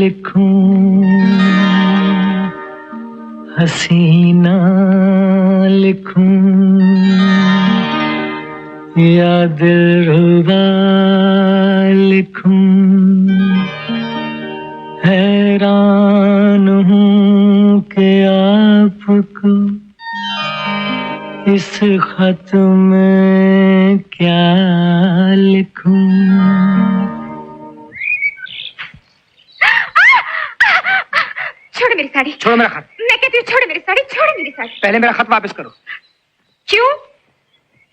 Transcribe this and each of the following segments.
लिखूं, हसीना लिखूं या दिलरुबा लिखूं। हैरान हूँ कि आपको इस खत में क्या लिखूं। छोड़ मेरी साड़ी। छोड़ो मेरा खत। मैं कहती हूँ छोड़ मेरी साड़ी, छोड़ मेरी साड़ी। पहले मेरा खत वापस करो। क्यों?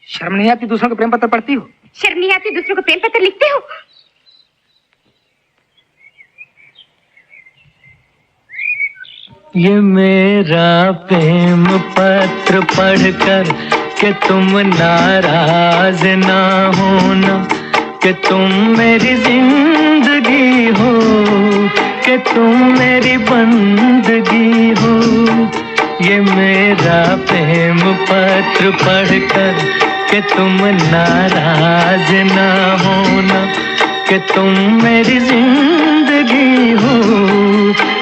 शर्म नहीं आती दूसरों के प्रेम पत्र पढ़ती हो? शर्म नहीं आती दूसरों को प्रेम पत्र लिखते हो? ये मेरा प्रेम पत्र पढ़कर कि तुम नाराज ना होना, कि तुम मेरी जिंदगी हो, कि तुम मेरी बंदगी हो। ये मेरा प्रेम पत्र पढ़कर कि तुम नाराज ना होना, कि तुम मेरी जिंदगी हो,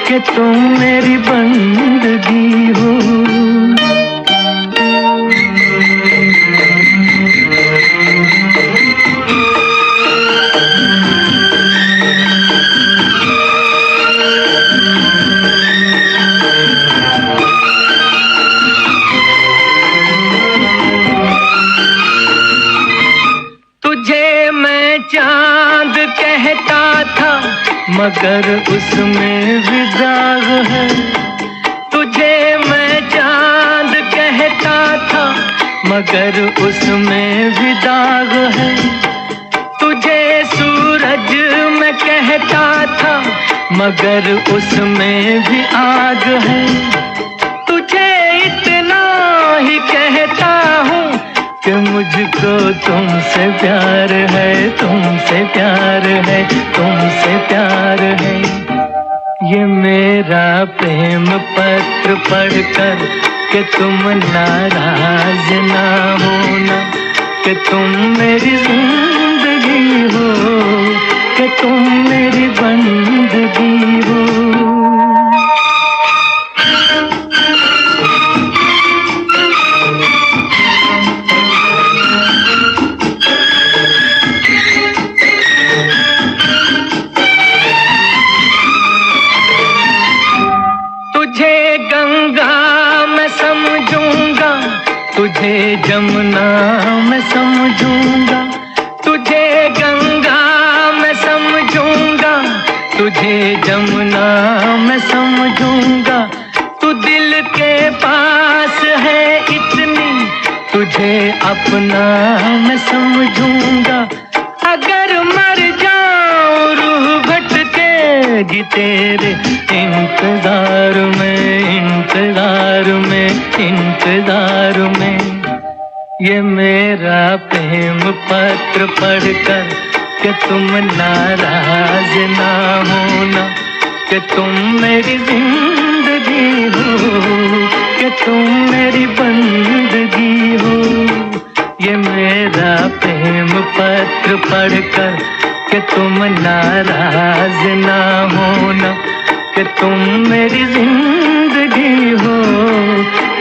कि तुम मेरी बंदगी हो। तुझे मैं चांद कहता था मगर उसमें भी दाग है। तुझे मैं चांद कहता था मगर उसमें भी दाग है। तुझे सूरज मैं कहता था मगर उसमें भी आग है। तुझे इतना ही कहता हूँ कि मुझको तुमसे प्यार है, तुमसे प्यार है, तुमसे प्यार है। ये मेरा प्रेम पत्र पढ़कर कि तुम नाराज ना होना, कि तुम मेरी जिंदगी हो, कि तुम मेरी बंदगी हो। तुझे गंगा मैं समझूंगा, तुझे जमुना मैं समझूंगा। तुझे गंगा मैं समझूंगा, तुझे जमुना मैं समझूंगा। तू दिल के पास है इतनी, तुझे अपना मैं समझूंगा। अगर मर जाऊं रूह भटकेगी तेरे इंतजार में, इंतजार में, इंतजार में। ये मेरा प्रेम पत्र पढ़कर कि तुम नाराज ना होना, कि तुम मेरी जिंदगी हो, कि तुम मेरी बंदगी हो। ये मेरा प्रेम पत्र पढ़कर कि तुम नाराज ना होना, कि तुम मेरी जिंदगी हो,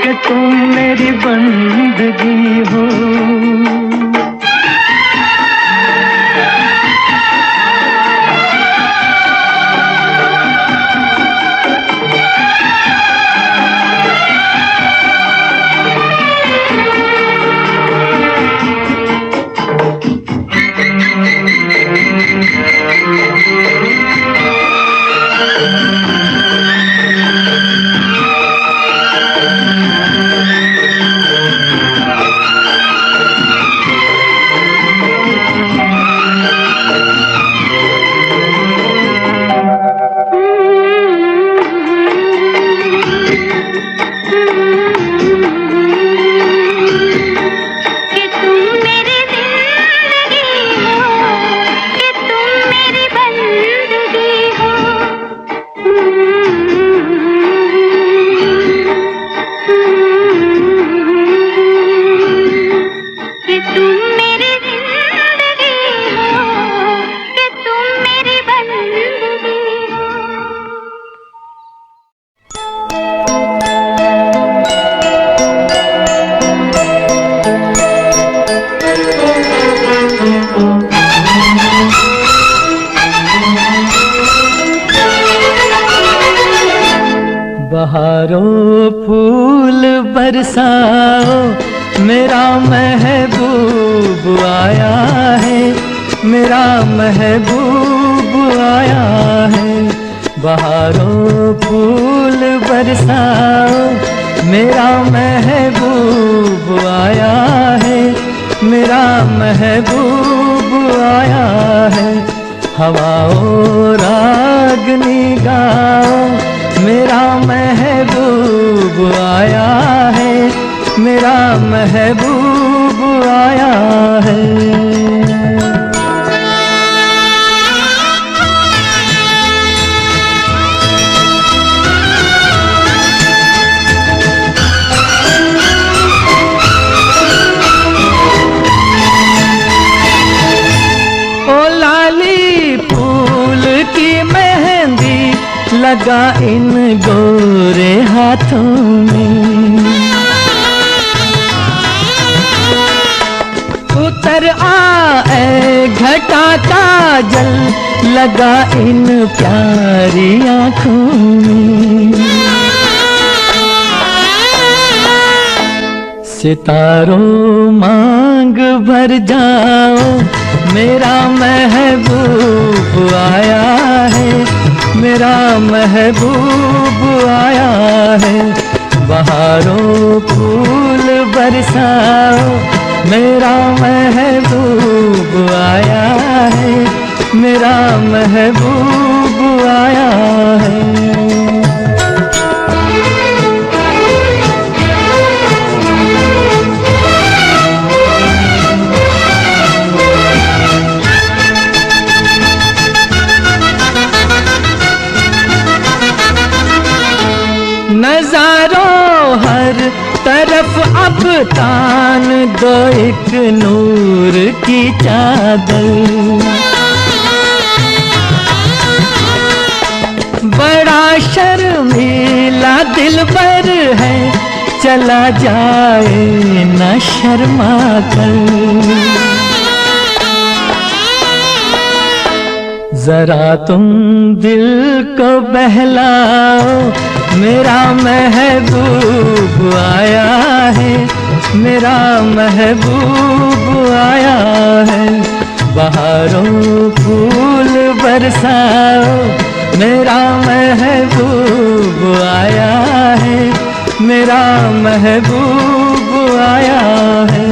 कि तुम मेरी बंदगी हो। बहारों फूल बरसाओ, मेरा महबूब आया है, मेरा महबूब आया है। बहारों फूल बरसाओ, मेरा महबूब आया है, मेरा महबूब आया है। हवाओं रागनी गाओ, मेरा महबूब आया है, मेरा महबूब आया है। लगा इन गोरे हाथों में, उतर आए घटा का जल, लगा इन प्यारी आँखों में। सितारों मांग भर जाओ, मेरा महबूब आया है, मेरा महबूब आया है। बहारों फूल बरसाओ, मेरा महबूब आया है, मेरा महबूब आया है। नजारों हर तरफ अब तान दो एक नूर की चादर, बड़ा शर्मीला दिलबर है, चला जाए न शर्मा कर। जरा तुम दिल को बहलाओ, मेरा महबूब आया है, मेरा महबूब आया है। बहारों फूल बरसाओ, मेरा महबूब आया है, मेरा महबूब आया है।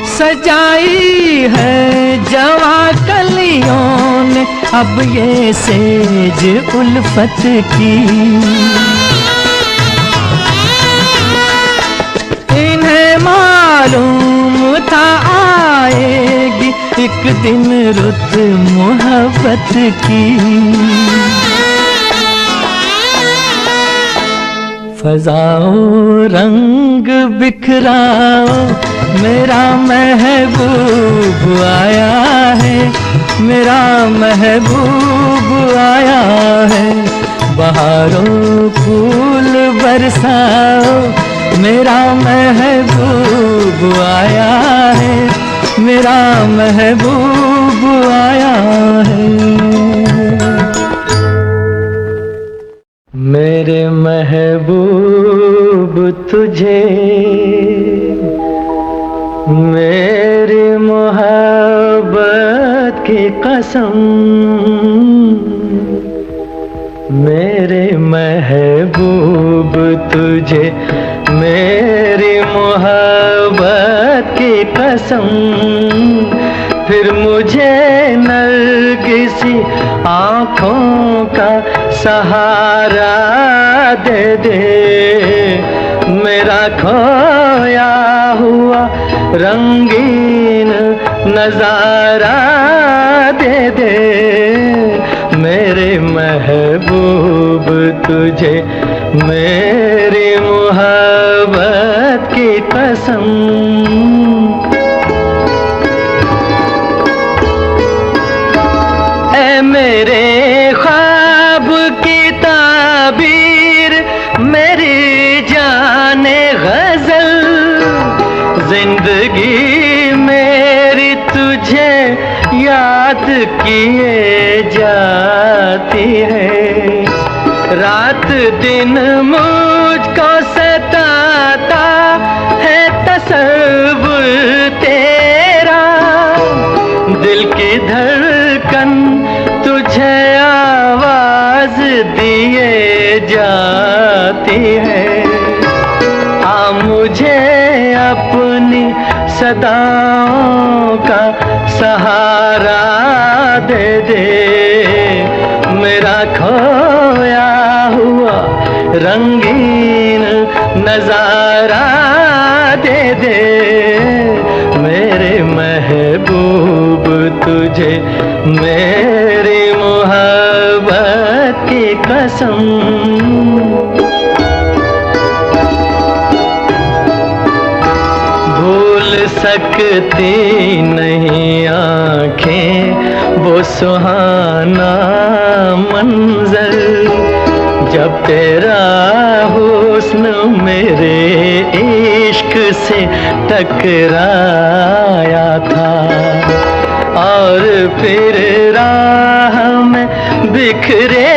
सजाई है जवा कलियों ने अब ये सेज उल्फत की, इन्हें मालूम था आएगी एक दिन रुत मोहब्बत की। फजाओ रंग बिखराओ, मेरा महबूब आया है, मेरा महबूब आया है। बहारों फूल बरसाओ, मेरा महबूब आया है, मेरा महबूब आया है। मेरे महबूब तुझे मेरी मोहब्बत की कसम, मेरे महबूब तुझे मेरी मोहब्बत की कसम। फिर मुझे नरगिसी आँखों का सहारा दे दे, मेरा खोया हुआ रंगीन नजारा दे दे। मेरे महबूब तुझे मेरी मोहब्बत की कसम। ऐ मेरे ख्वाब की ताब दिए जाती है। रात दिन मुझको सताता है तसव्वुर तेरा, दिल की धड़कन तुझे आवाज दिए जाती है। आ मुझे अपनी सदाओं का सहारा दे दे, मेरा खोया हुआ रंगीन नजारा दे दे। मेरे महबूब तुझे मेरी मोहब्बत की कसम। भूल सकती नहीं आँखें वो सुहाना मंजर, जब तेरा हुस्न मेरे इश्क से टकराया था। और फिर राह में बिखरे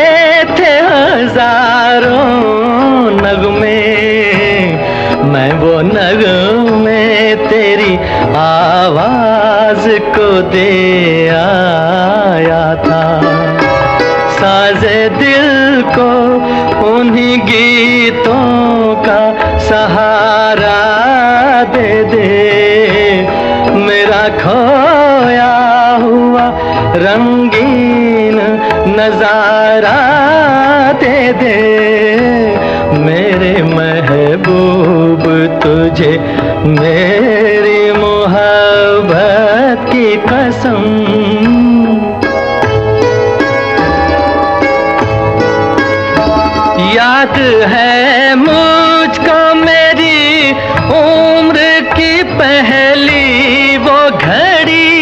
थे हजारों नगमे, मैं वो नगमे तेरी आवाज को दे आया था। साज़े दिल को उन्हीं गीतों का सहारा दे दे, मेरा खोया हुआ रंगीन नजारा दे दे। मेरे महबूब तुझे मेरी मोहब्बत की कसम। याद है मुझको मेरी उम्र की पहली वो घड़ी,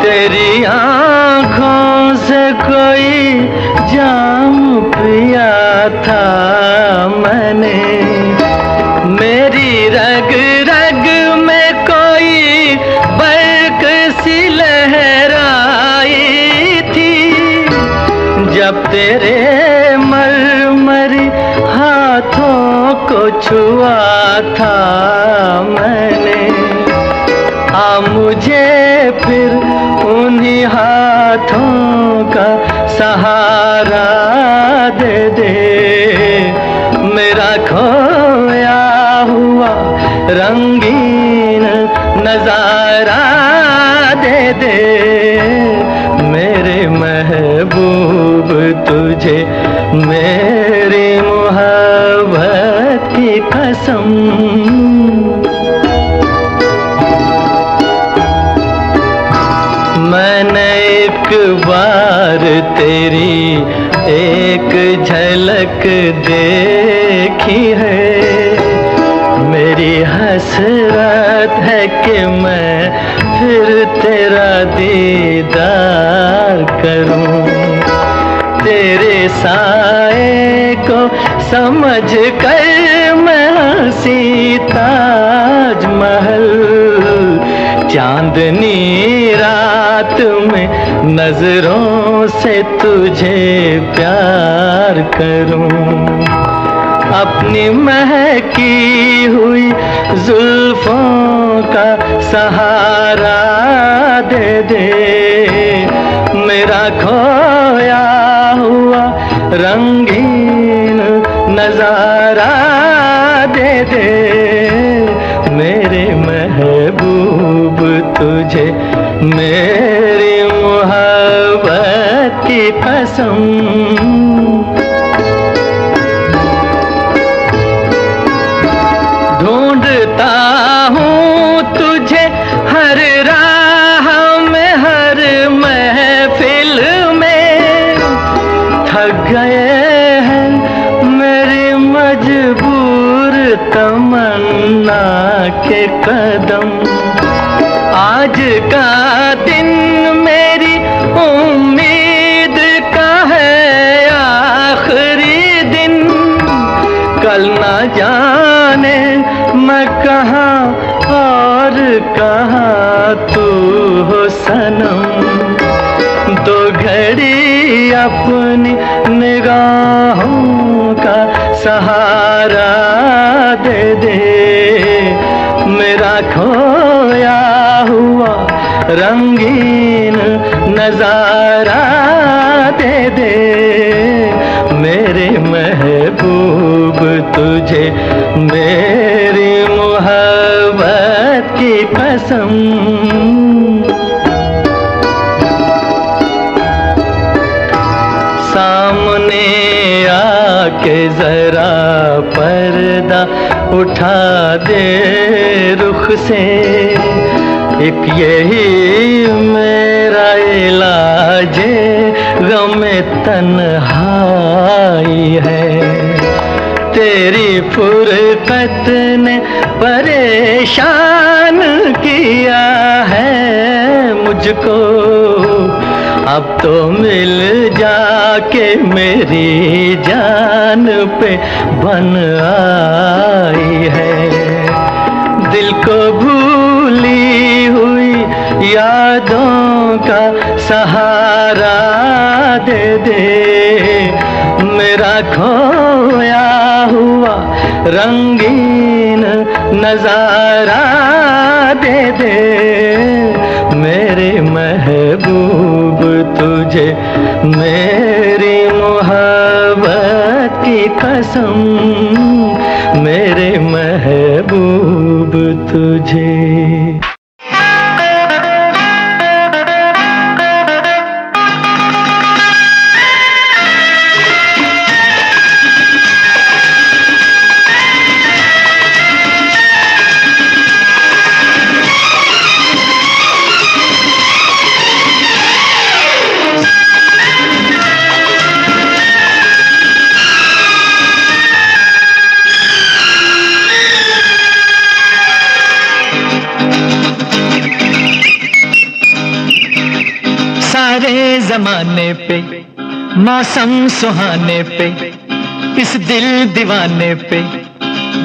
तेरी आँखों से कोई जाम पिया था मैंने। मेरी रग रग में कोई बर्क सी लहराई थी, जब तेरे मरमरी हाथों को छुआ था मैंने। आ मुझे फिर उन्हीं हाथों का सहारा दे दे, मेरा खोया हुआ रंगीन नजारा दे दे। मेरे महबूब तुझे मेरी मोहब्बत की कसम। मैंने एक बार तेरी एक झलक देखी है, मेरी हसरत है कि मैं फिर तेरा दीदार करूं। तेरे साए को समझ कर मैं हंसी ताजमहल, चांदनी रात में नजरों से तुझे प्यार करूं। अपनी महकी हुई जुल्फों का सहारा दे दे, मेरा खोया हुआ रंगीन नजारा दे दे। मेरे महबूब तुझे मेरी मोहब्बत की कसम। ढूंढता हूँ तुझे हर राह में, हर महफिल में। थक गए हैं मेरी मजबूर तमन्ना के कदम। आज का दिन मेरी उम्मीद का है आखिरी दिन, कल ना जाने मैं कहाँ और कहाँ तू हो सनम। घड़ी अपनी निगाहों का सहारा दे दे, मेरा खोया हुआ रंगीन नजारा दे दे। मेरे महबूब तुझे मेरी मोहब्बत की कसम। सामने आके जरा पर्दा उठा दे रुख से, एक यही मेरा इलाज गमे तन्हाई है। तेरी फुरकत ने परेशान किया है मुझको, अब तो मिल जाके मेरी जान पे बन आई है। दिल को भूली हुई यादों का सहारा दे दे, मेरा खोया हुआ रंगीन नजारा दे दे। मेरे महबूब तुझे मेरी मोहब्बत की कसम, मेरे महबूब तुझे। जमाने पे मौसम सुहाने पे, इस दिल दीवाने पे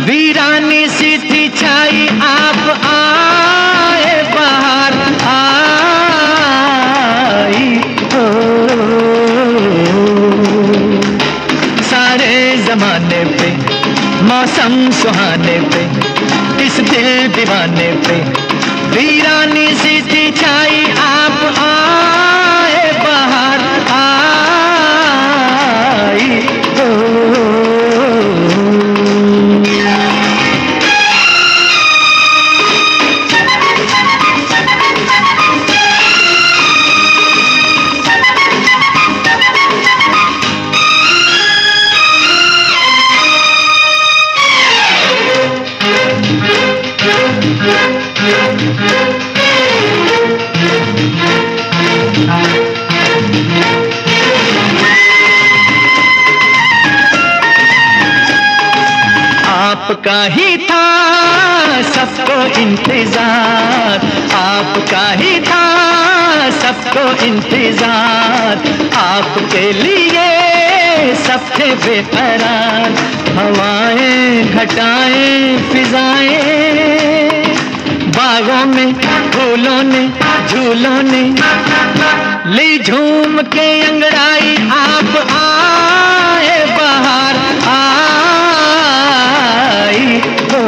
वीरानी सी थी छाई, आप आए बाहर आई हो। सारे जमाने पे मौसम सुहाने पे, इस दिल दीवाने पे वीरानी सी थी छाई, आप आए बाहर आई हो। आपका ही था सबको इंतजार, आपका ही था सबको इंतजार, आपके लिए सब थे बेकरार। हवाएं घटाएं फिजाएं, बागों में फूलों ने झूलों ने ली झूम के अंगड़ाई, आप आए बाहर आई हो।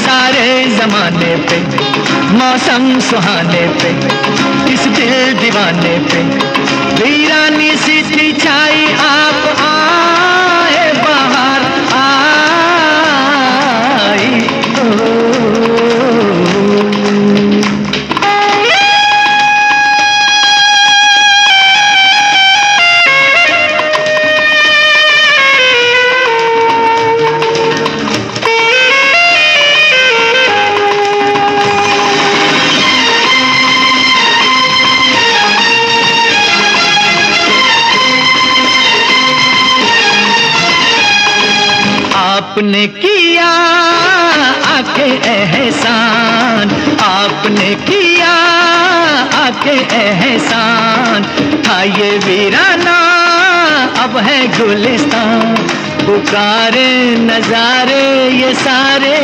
सारे जमाने पे मौसम सुहाने पे, इस दिल दीवाने पे वीरानी सी थी छाई, आप आए बाहर आई हो। आपने किया आके एहसान, आपने किया आके एहसान, था ये वीराना अब है गुलिस्तान। पुकारे नजारे ये सारे,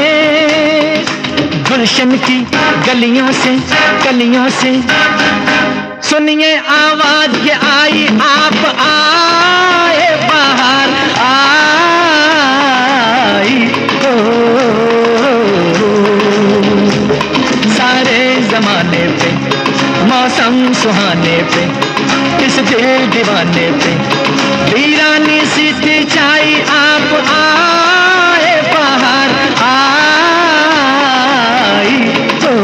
गुलशन की गलियों से कलियों से सुनिए आवाज ये आई, आप आए बाहर आई हो। सारे जमाने पे मौसम सुहाने पे, इस दिल दीवाने पे वीरानी सी थी छाई, आप आए बाहर आई हो।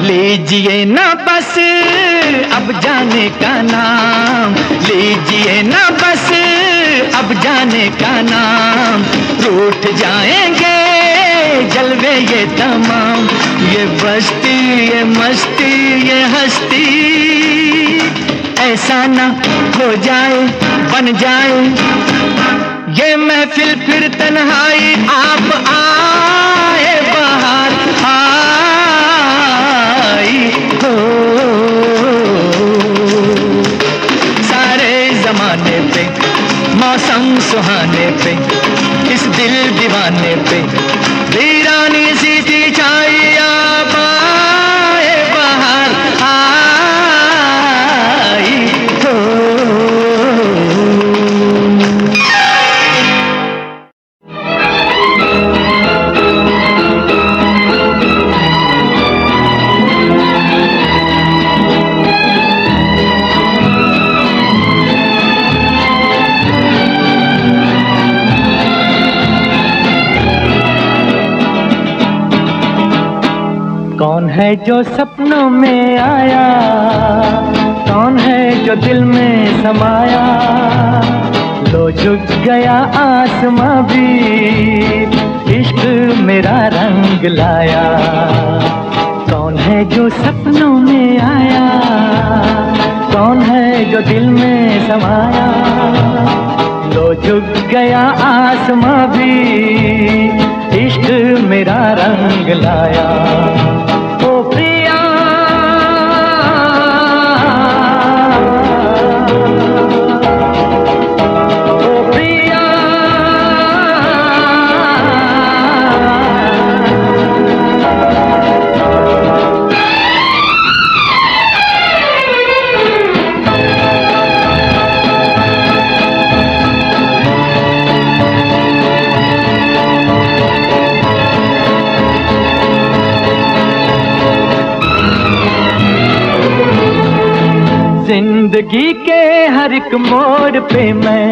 लीजिए ना बस अब जाने का नाम, लीजिए ना बस अब जाने का नाम, रूठ जाएंगे जलवे ये तमाम, ये बस्ती ये मस्ती ये हस्ती, ऐसा ना हो जाए बन जाए ये महफिल फिर तन्हाई, आप आए बाहर आई हो। सारे जमाने पे मौसम सुहाने पे, इस दिल दीवाने पे वीरानी सी थी छाई, आप आए बाहर आई हो। कौन है जो सपनों में आया, कौन है जो दिल में समाया, लो झुक गया आसमां भी इश्क मेरा रंग लाया। कौन है जो सपनों में आया, कौन है जो दिल में समाया, लो झुक गया आसमां भी इश्क मेरा रंग लाया। ओ प्रिया ओ प्रिया जिंदगी के हर एक मोड़ पे मैं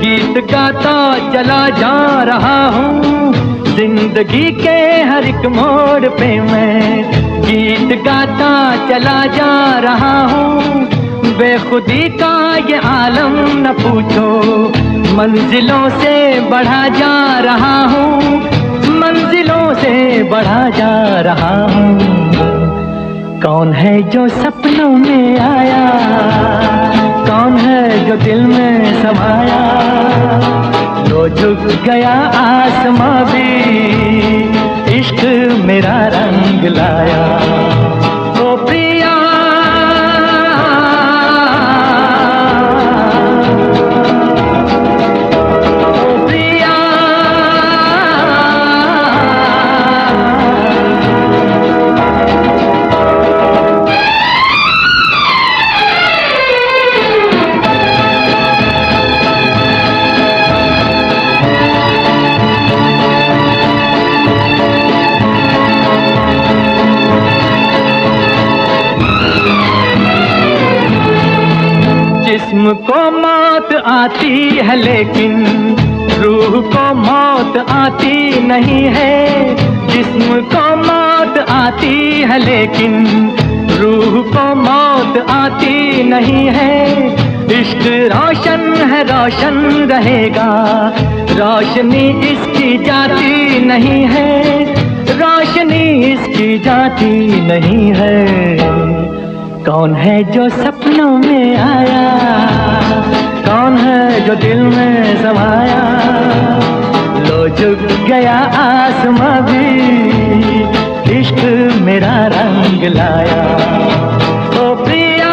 गीत गाता चला जा रहा हूँ, जिंदगी के हर एक मोड़ पे मैं गीत गाता चला जा रहा हूँ। बेखुदी का ये आलम न पूछो, मंजिलों से बढ़ा जा रहा हूँ, मंजिलों से बढ़ा जा रहा हूँ। कौन है जो सपनों में आया, कौन है जो दिल में समाया, लो झुक गया आसमां भी इश्क मेरा रंग लाया। ओ प्रिया ओ प्रिया जिस्म को मौत आती है लेकिन रूह को मौत आती नहीं है, जिस्म को मौत आती है लेकिन रूह को मौत आती नहीं है। इश्क रोशन है रोशन रहेगा, रोशनी इसकी जाती नहीं है, रोशनी इसकी जाती नहीं है। कौन है जो सपनों में आया, कौन है जो जो दिल में समाया, लो झुक गया आसमां भी, इश्क मेरा रंग लाया। ओ प्रिया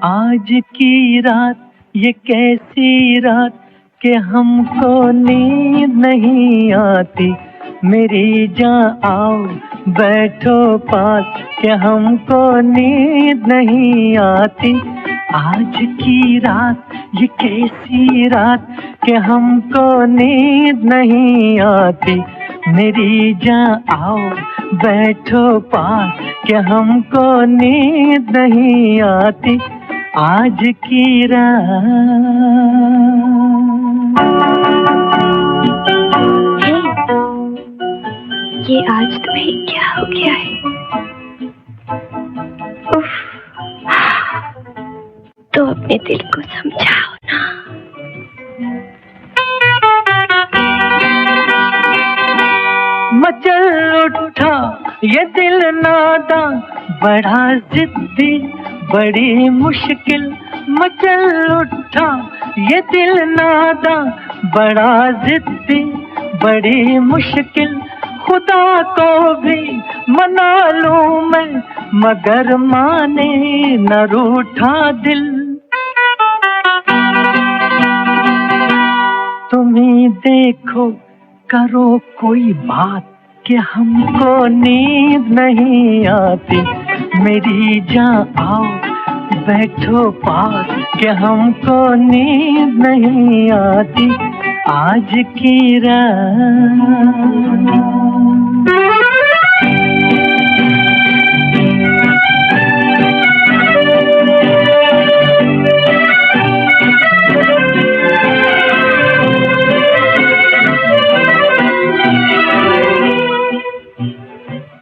आज की रात ये कैसी रात कि हमको नींद नहीं आती। मेरी जान आओ बैठो पास कि हमको नींद नहीं आती। आज की रात ये कैसी रात कि हमको नींद नहीं आती। मेरी जान आओ बैठो पास कि हमको नींद नहीं आती। आज की रात। ये आज तुम्हें क्या हो गया है? उफ, तो अपने दिल को समझाओ ना। मचल उठा ये दिल नादां, बड़ा जिद्दी बड़ी मुश्किल। मचल उठा ये दिल नादां, बड़ा जिद्दी बड़ी मुश्किल। खुदा को भी मना लूं मैं, मगर माने न रूठा दिल। तुम ही देखो करो कोई बात कि हमको नींद नहीं आती। मेरी जान आओ बैठो पास कि हमको नींद नहीं आती। आज की रात।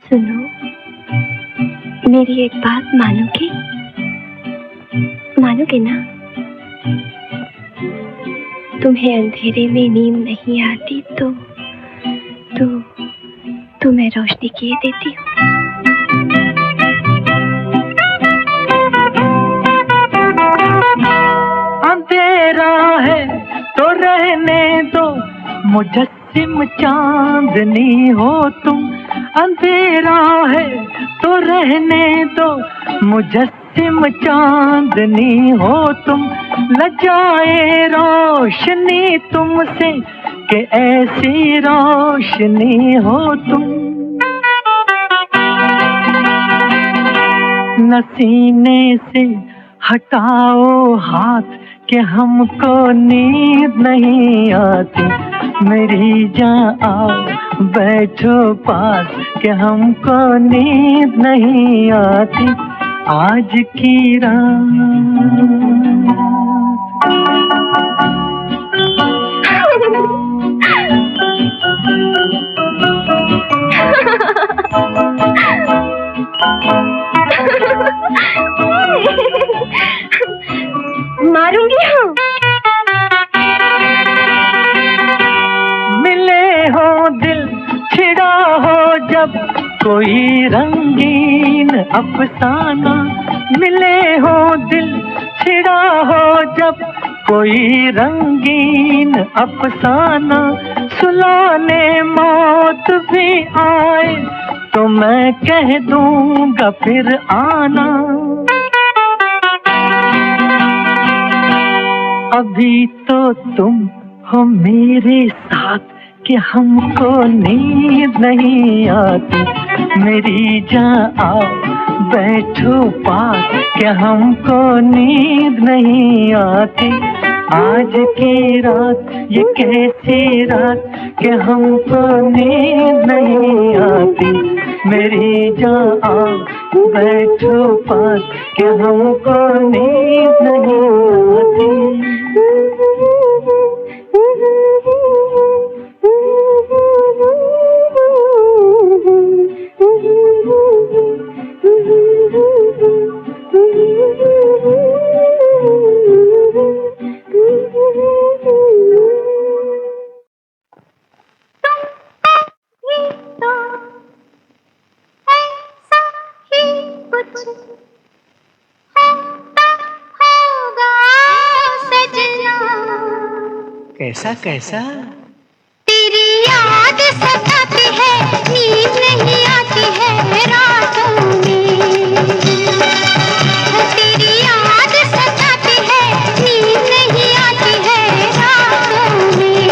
सुनो, मेरी एक बात मानोगे? मानोगे ना? तुम्हें अंधेरे में नींद नहीं आती तो मैं रोशनी किए देती हूँ। अंधेरा है तो रहने दो, मुजस्सिम चांदनी हो तुम। अंधेरा है तो रहने दो, मुजस्सिम चांदनी हो तुम। लजाए रोशनी तुमसे कि ऐसी रोशनी हो तुम। नसीने से हटाओ हाथ कि हमको नींद नहीं आती। मेरी जान आओ बैठो पास कि हमको नींद नहीं आती। आज की रात। मारूंगी हूँ। मिले हो दिल छिड़ा हो जब कोई रंगीन अफसाना। मिले हो दिल छिड़ा हो जब कोई रंगीन अफसाना। सुलाने मौत भी आए तो मैं कह दूंगा फिर आना। अभी तो तुम हो मेरे साथ कि हमको नींद नहीं आती। मेरी जान आओ बैठो पास कि हमको नींद नहीं आती। आज की रात ये कैसी रात कि हमको नींद नहीं आती। मेरी जान आओ बैठो पास कि हमको नींद नहीं आती। कैसा कैसा? तेरी याद सताती है, नींद नहीं आती है रातों में। तेरी याद सताती है, नींद नहीं आती है रातों में।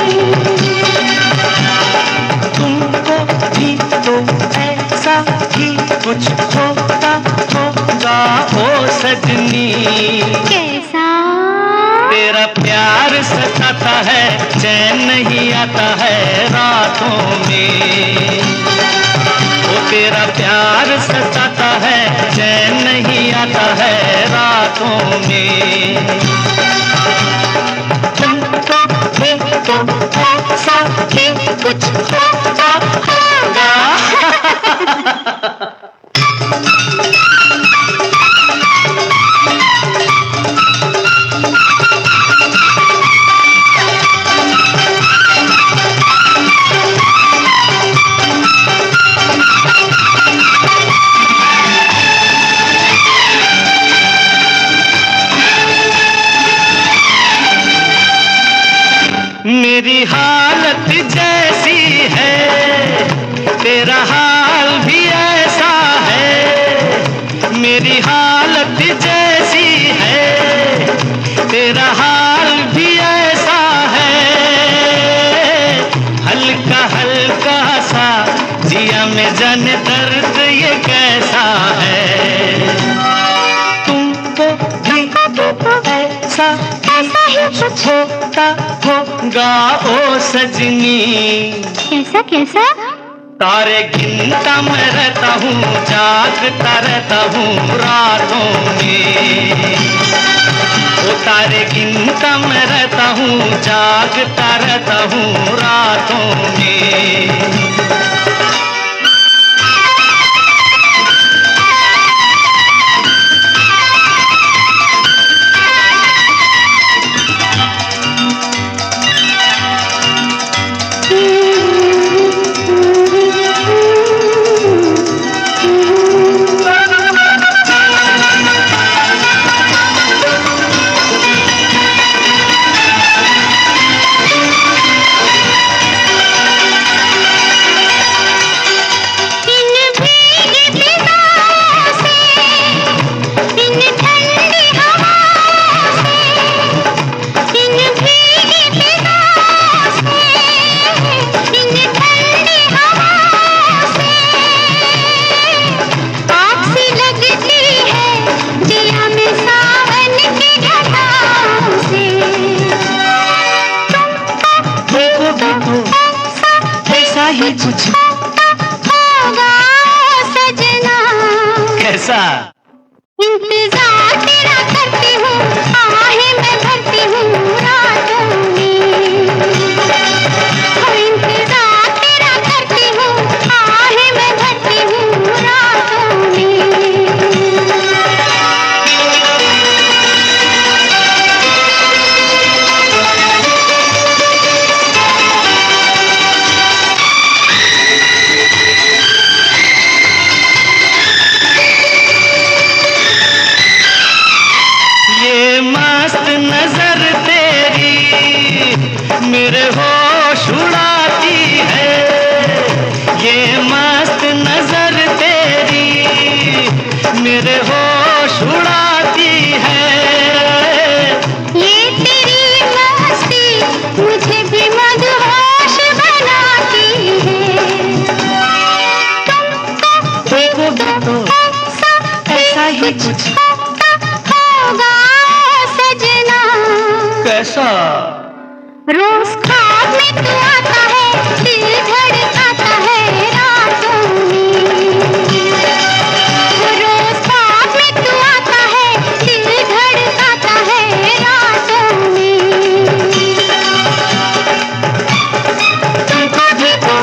तुमको भी तो ऐसा ही कुछ होता होगा ओ सजनी। कैसा? तेरा प्यार सताता है, चैन नहीं आता है रातों में। वो तेरा प्यार सताता है, चैन नहीं आता है रातों में। तुमको भी तो ऐसा ही कुछ होता होगा। मेरी हालत जैसी है, तेरा हाल भी ऐसा है। मेरी हालत जैसी है, तेरा हाल भी ऐसा है। हल्का हल्का सा जिया में जाने दर्द ये कैसा है। तुमको भी तो ऐसा ही कुछ होता होगा ओ सजनी। कैसा कैसा? तारे गिनता मैं रहता हूँ, जागता रहता हूँ रातों में। वो तारे गिनता मैं रहता हूँ, जागता रहता हूँ रातों में। ही कुछ होगा सजना। कैसा? इंतजार तेरा करती हूँ, आहें मैं भरती हूँ रातों में। इंतजार तेरा करती हूँ, आहें मैं भरती हूँ रातों में। नजर तेरी मेरे होश उड़ाती है। ये मस्त नजर तेरी मेरे होश उड़ाती है। ये तेरी मस्ती मुझे भी मदहोश बनाती है। तुमको ऐसा ही कुछ होगा सजना। कैसा? रोज ख्वाब में तू आता है, दिल धड़काता है रातों में। रोज ख्वाब में तू आता है, दिल धड़काता है रातों में। तुमको भी तो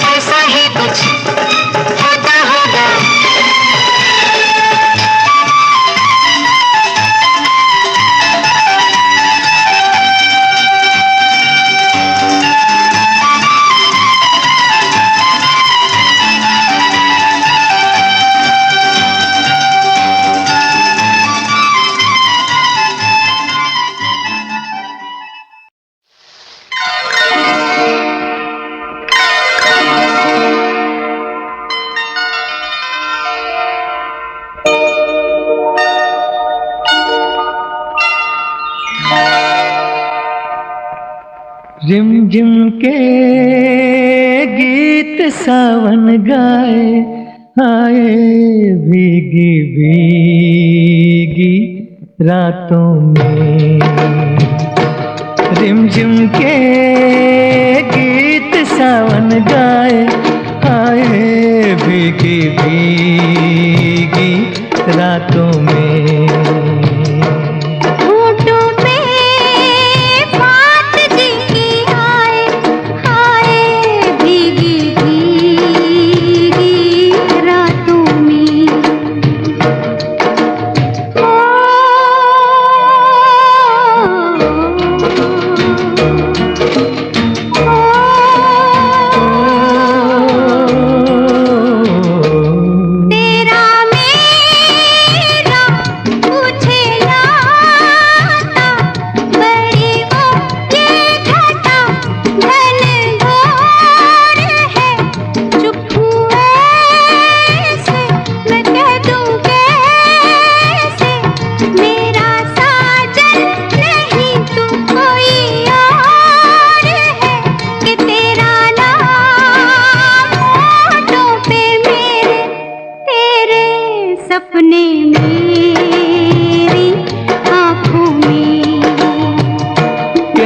ऐसा ही कुछ होता होगा। रिमझिम के गीत सावन गाए, आए भीगी भीगी रातों में। रिमझिम के गीत सावन गाए, आए भीगी भीगी रातों में।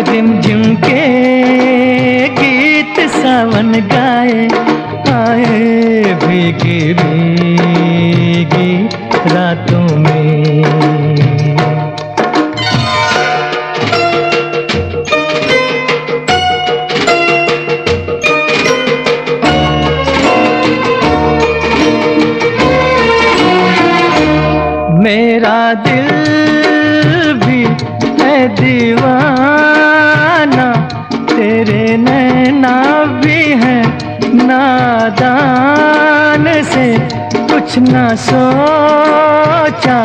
रिमझिम के गीत सावन गाए, आए भीगी भीगी रातों में। मेरा दिल भी है दीवाना, तेरे नैना भी है नादान से। कुछ ना सोचा,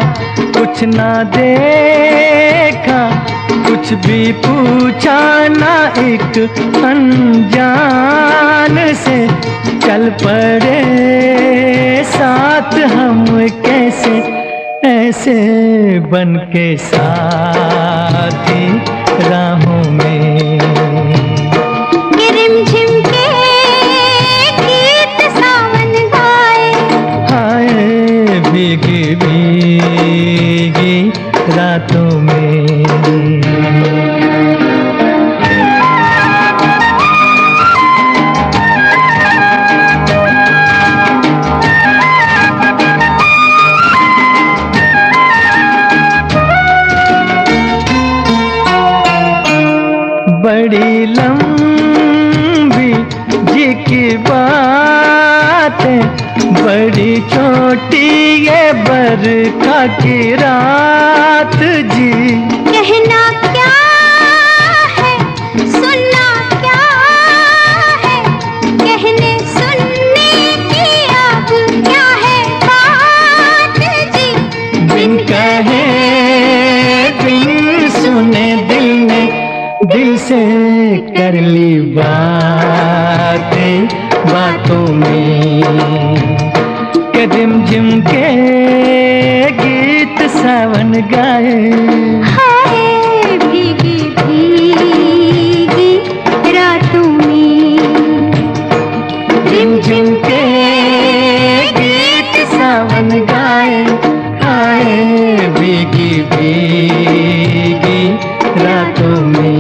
कुछ ना देखा, कुछ भी पूछा ना एक अनजान से। चल पड़े साथ हम कैसे, ऐसे बन के साथी राहों में। रिमझिम के गीत सावन गाए, आए भीगी भीगी रातों में। बड़ी लंबी जी की बातें, बड़ी छोटी ये बरखा की रात जी। कहना क्या है, सुनना क्या है, कहने सुनने की अब क्या है बात जी। बिन कहे बिन सुने दिल ने दिल से कर ली बातें बातों में। रिमझिम के गीत सावन गाए, हाय भीगी भीगी रातों में। रिमझिम के गीत सावन गाए, आए भीगी भीगी रातों में।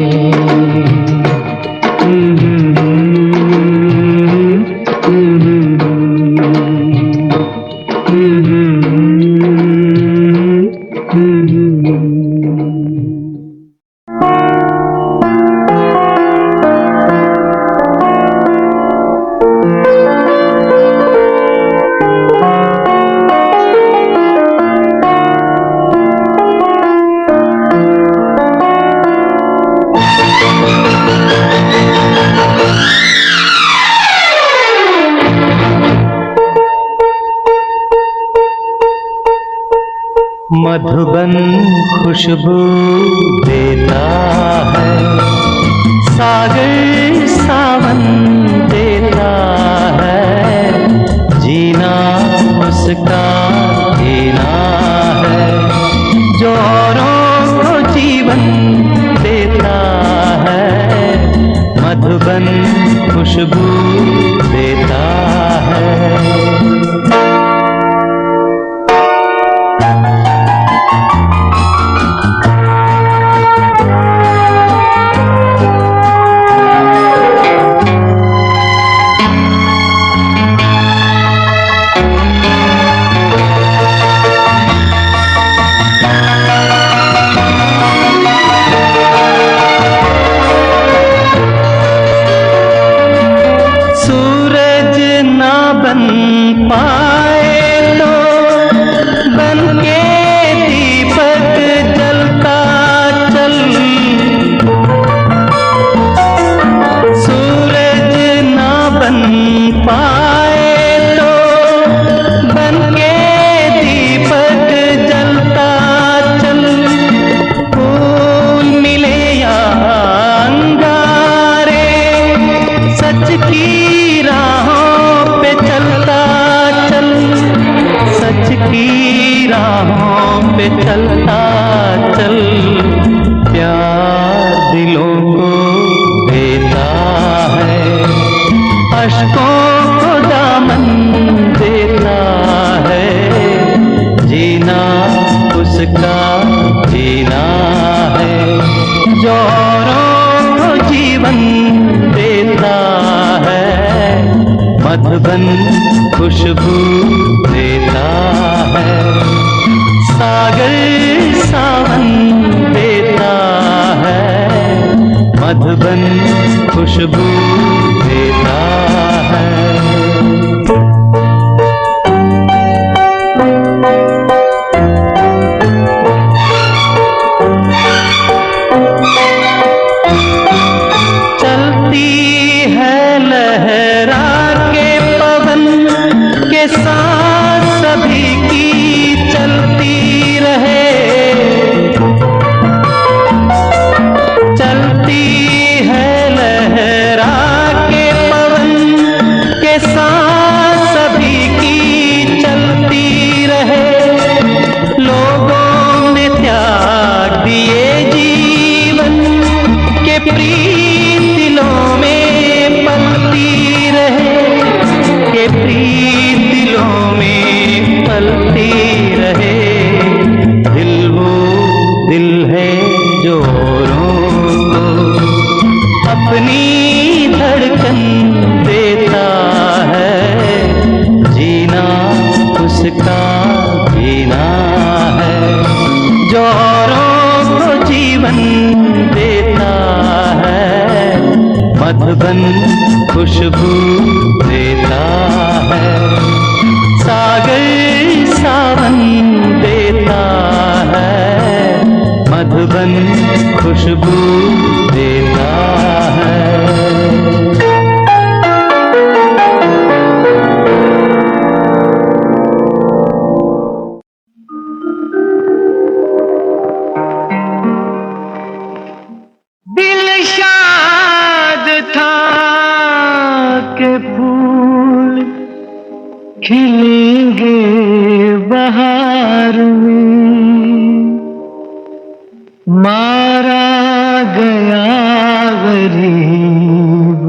मधुबन खुशबू देता है, सागर सावन देता है, जीना उसका जीना है, जो औरों को जीवन देता है, अश्कों को दामन देता है, जीना उसका जीना है। जो औरों जीवन देता है, मधुबन खुशबू देता है। सागर सावन देता है, मधुबन खुशबू देता है। चलती है लहरा के पवन के साथ सभी की चलती रहे। चलती है लहरा के पवन के साथ सभी की चलती रहे। लोगों ने त्याग दिए जीवन के प्रीत दिलों में पलती रहे, के प्रीत दिलों में पलती रहे। दिल वो दिल है जो औरों को अपनी धड़कन देता है, जीना उसका जीना है। जो औरों को जीवन देता है, मधुबन खुशबू देता है। सागर सावन देता है, मधुबन खुशबू देता है। दिल शाद था के फूल खिलेंगे बहार में, मारा गया गरीब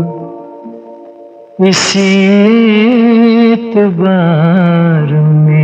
इसी एतबार में।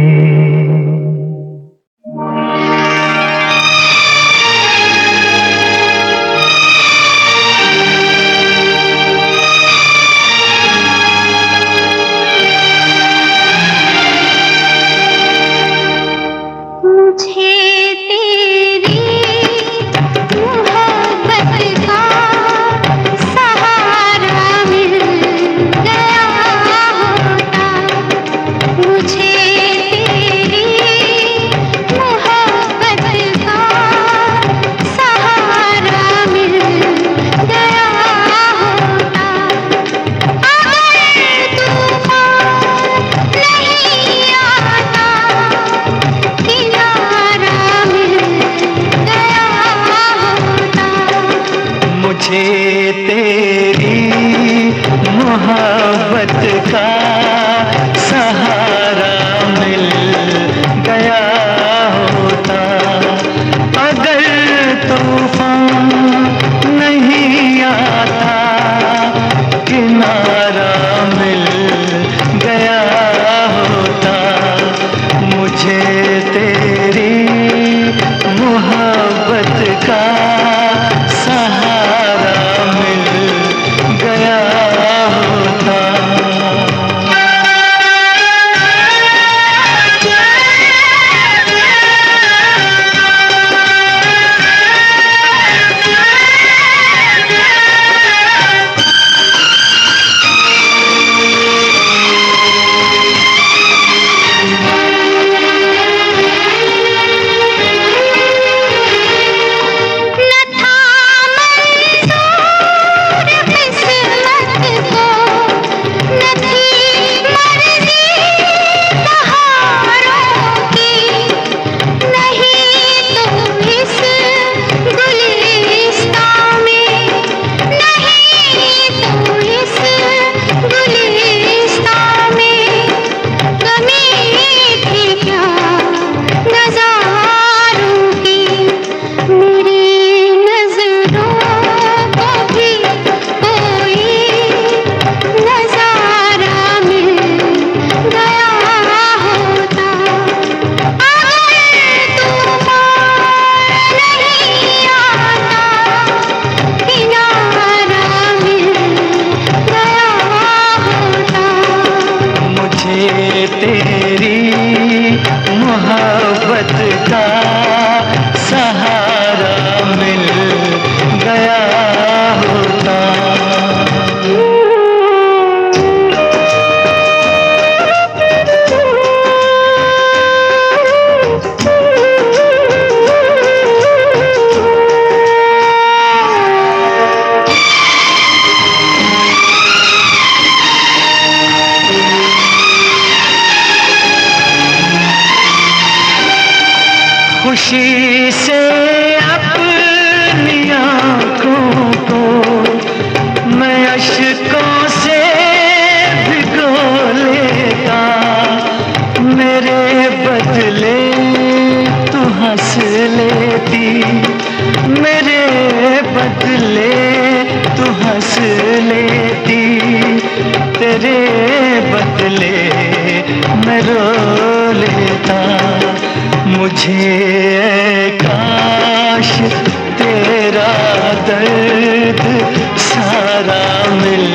बदले तू हंस लेती, तेरे बदले मैं रो लेता। मुझे काश तेरा दर्द सारा मिल